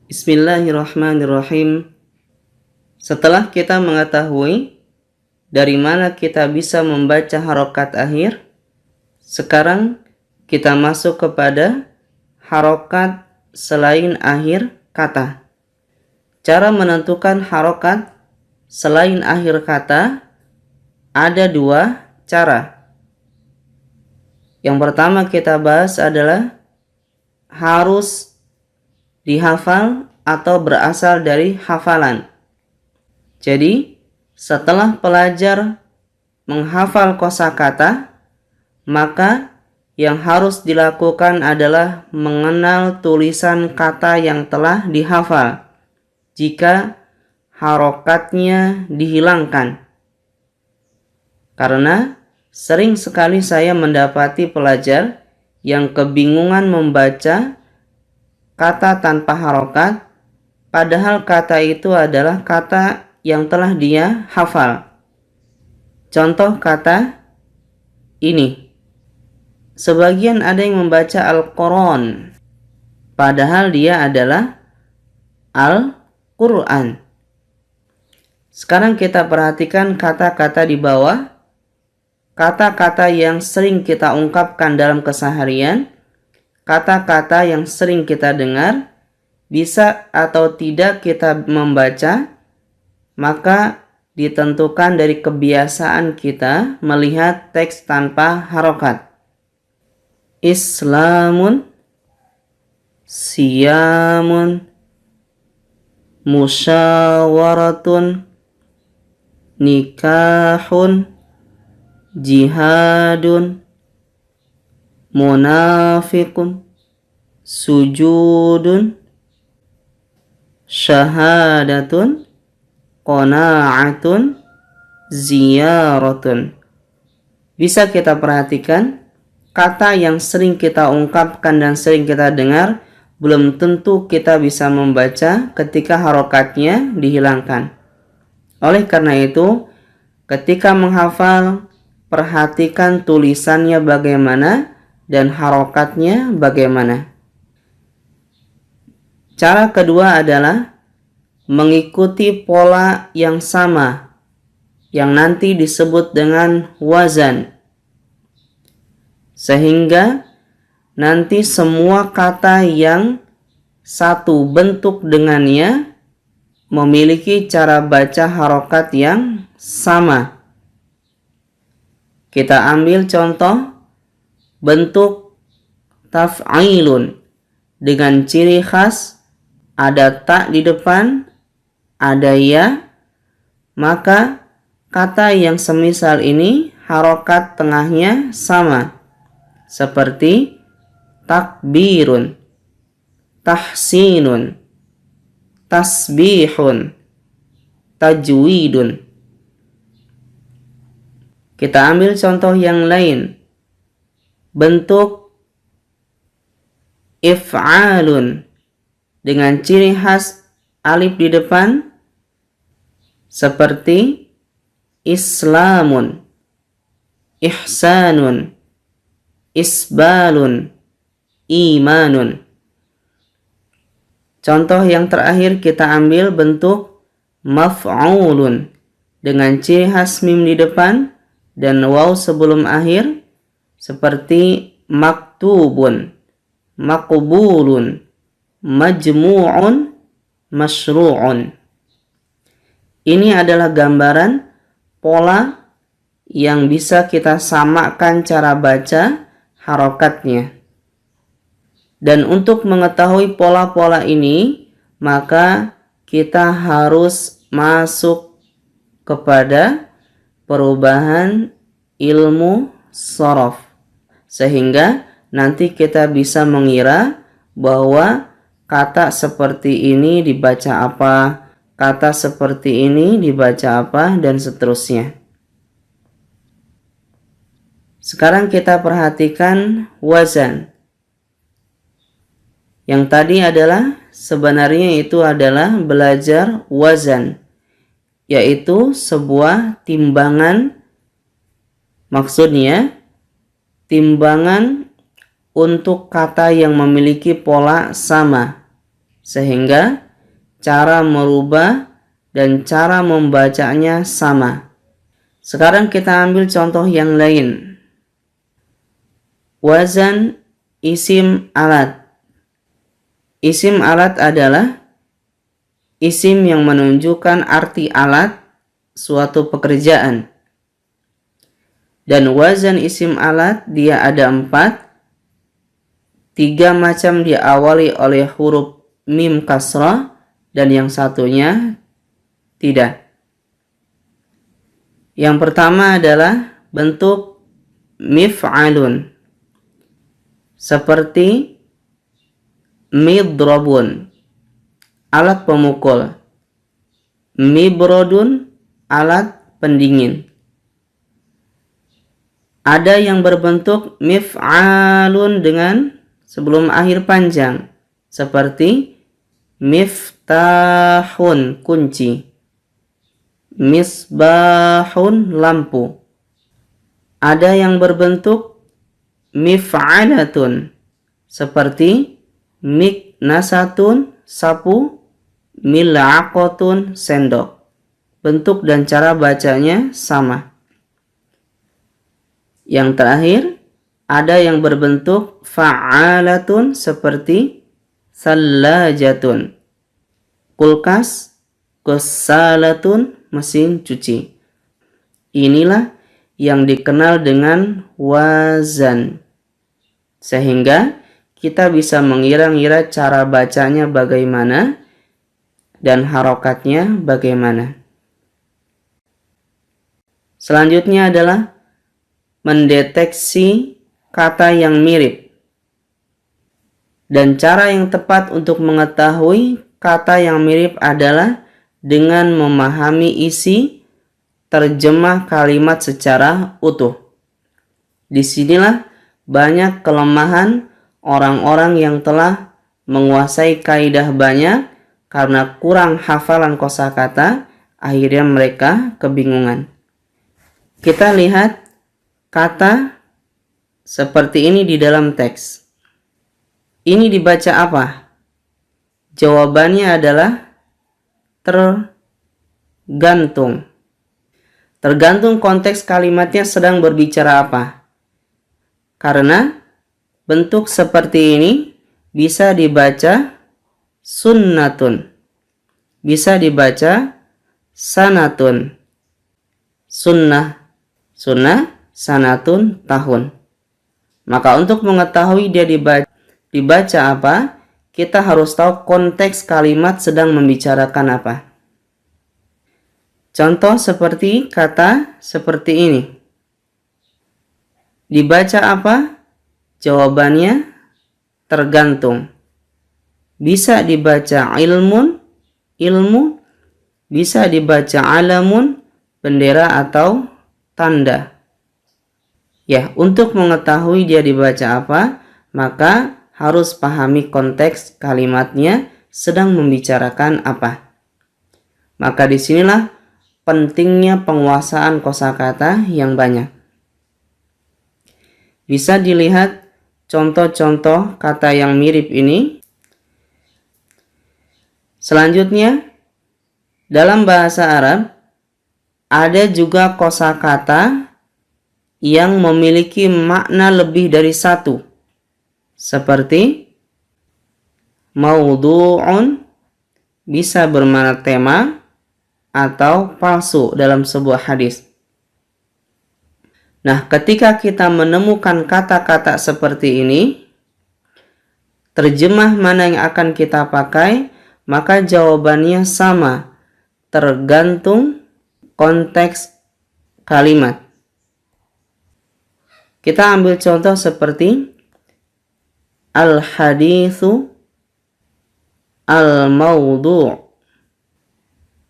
Bismillahirrahmanirrahim. Setelah kita mengetahui dari mana kita bisa membaca harokat akhir, sekarang kita masuk kepada harokat selain akhir kata. Cara menentukan harokat selain akhir kata ada dua cara. Yang pertama kita bahas adalah harus dihafal atau berasal dari hafalan. Jadi, setelah pelajar menghafal kosakata, maka yang harus dilakukan adalah mengenal tulisan kata yang telah dihafal jika harokatnya dihilangkan. Karena sering sekali saya mendapati pelajar yang kebingungan membaca kata tanpa harokat, padahal kata itu adalah kata yang telah dia hafal. Contoh kata ini. Sebagian ada yang membaca Al-Quran, padahal dia adalah Al-Quran. Sekarang kita perhatikan kata-kata di bawah. Kata-kata yang sering kita ungkapkan dalam keseharian, kata-kata yang sering kita dengar, bisa atau tidak kita membaca, maka ditentukan dari kebiasaan kita melihat teks tanpa harokat. Islamun, siyamun, musyawaratun, nikahun, jihadun, munafiqun, sujudun, syahadatun, qana'atun, ziyaratun. Bisa kita perhatikan, kata yang sering kita ungkapkan dan sering kita dengar belum tentu kita bisa membaca ketika harokatnya dihilangkan. Oleh karena itu, ketika menghafal, perhatikan tulisannya bagaimana dan harokatnya bagaimana. Cara kedua adalah mengikuti pola yang sama, yang nanti disebut dengan wazan. Sehingga nanti semua kata yang satu bentuk dengannya memiliki cara baca harokat yang sama. Kita ambil contoh bentuk taf'ilun dengan ciri khas ada ta di depan, ada ya, maka kata yang semisal ini harokat tengahnya sama seperti takbirun, tahsinun, tasbihun, tajwidun. Kita ambil contoh yang lain. Bentuk if'alun dengan ciri khas alif di depan seperti islamun, ihsanun, isbalun, imanun. Contoh yang terakhir kita ambil bentuk maf'ulun dengan ciri khas mim di depan dan waw sebelum akhir seperti maktubun, maqbulun, majmu'un, masyru'un. Ini adalah gambaran pola yang bisa kita samakan cara baca harokatnya. Dan untuk mengetahui pola-pola ini, maka kita harus masuk kepada perubahan ilmu shorof. Sehingga nanti kita bisa mengira bahwa kata seperti ini dibaca apa, kata seperti ini dibaca apa, dan seterusnya. Sekarang kita perhatikan wazan. Yang tadi adalah sebenarnya itu adalah belajar wazan, yaitu sebuah timbangan, maksudnya timbangan untuk kata yang memiliki pola sama. sehingga cara merubah dan cara membacanya sama. Sekarang kita ambil contoh yang lain. Wazan isim alat. Isim alat adalah isim yang menunjukkan arti alat suatu pekerjaan. Dan wazan isim alat dia ada 4. 3 macam diawali oleh huruf mim kasrah dan yang satunya tidak. Yang pertama adalah bentuk mif'alun. Seperti midrabun, alat pemukul. Mibrodun, alat pendingin. Ada yang berbentuk mif'alun dengan sebelum akhir panjang, seperti miftahun, kunci. Misbahun, lampu. Ada yang berbentuk mif'alatun, seperti miknasatun, sapu, mil'aqatun, sendok. Bentuk dan cara bacanya sama. Yang terakhir, ada yang berbentuk fa'alatun, seperti sallajatun, kulkas, ghassalatun, mesin cuci. Inilah yang dikenal dengan wazan. Sehingga kita bisa mengira-ngira cara bacanya bagaimana dan harokatnya bagaimana. Selanjutnya adalah mendeteksi kata yang mirip. Dan cara yang tepat untuk mengetahui kata yang mirip adalah dengan memahami isi terjemah kalimat secara utuh. Disinilah banyak kelemahan orang-orang yang telah menguasai kaidah banyak karena kurang hafalan kosakata, akhirnya mereka kebingungan. Kita lihat kata seperti ini di dalam teks. Ini dibaca apa? Jawabannya adalah tergantung. Tergantung konteks kalimatnya sedang berbicara apa. Karena bentuk seperti ini bisa dibaca sunnatun, bisa dibaca sanatun, sunnah, sanatun, tahun. Maka untuk mengetahui dia dibaca apa, kita harus tahu konteks kalimat sedang membicarakan apa. Contoh seperti kata seperti ini. Dibaca apa? Jawabannya tergantung. Bisa dibaca ilmun, ilmu. Bisa dibaca alamun, bendera atau tanda. Ya, untuk mengetahui dia dibaca apa, maka harus pahami konteks kalimatnya sedang membicarakan apa. Maka disinilah pentingnya penguasaan kosakata yang banyak. Bisa dilihat contoh-contoh kata yang mirip ini. Selanjutnya, dalam bahasa Arab ada juga kosakata yang memiliki makna lebih dari satu. Seperti maudhu'un bisa bermakna tema atau palsu dalam sebuah hadis. Nah, ketika kita menemukan kata-kata seperti ini, terjemah mana yang akan kita pakai, maka jawabannya sama, tergantung konteks kalimat. Kita ambil contoh seperti al-haditsu al-maudhu'.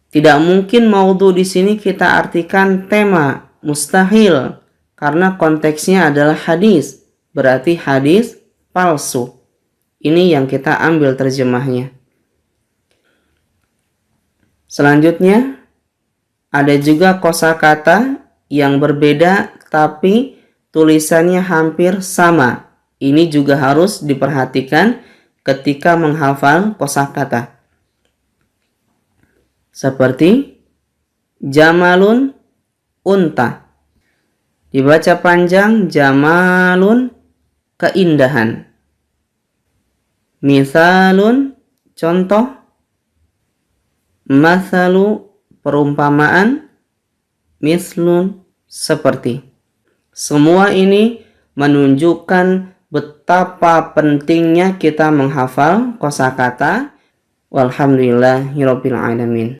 Tidak mungkin maudhu di sini kita artikan tema, mustahil. Karena konteksnya adalah hadis, berarti hadis palsu. Ini yang kita ambil terjemahnya. Selanjutnya, ada juga kosakata yang berbeda tapi tulisannya hampir sama. Ini juga harus diperhatikan ketika menghafal kosakata. Seperti jamalun, unta. Dibaca panjang, jamalun, keindahan. Misalun, contoh. Masalu, perumpamaan. Mislun, seperti. Semua ini menunjukkan betapa pentingnya kita menghafal kosakata. Walhamdulillahirabbil alamin.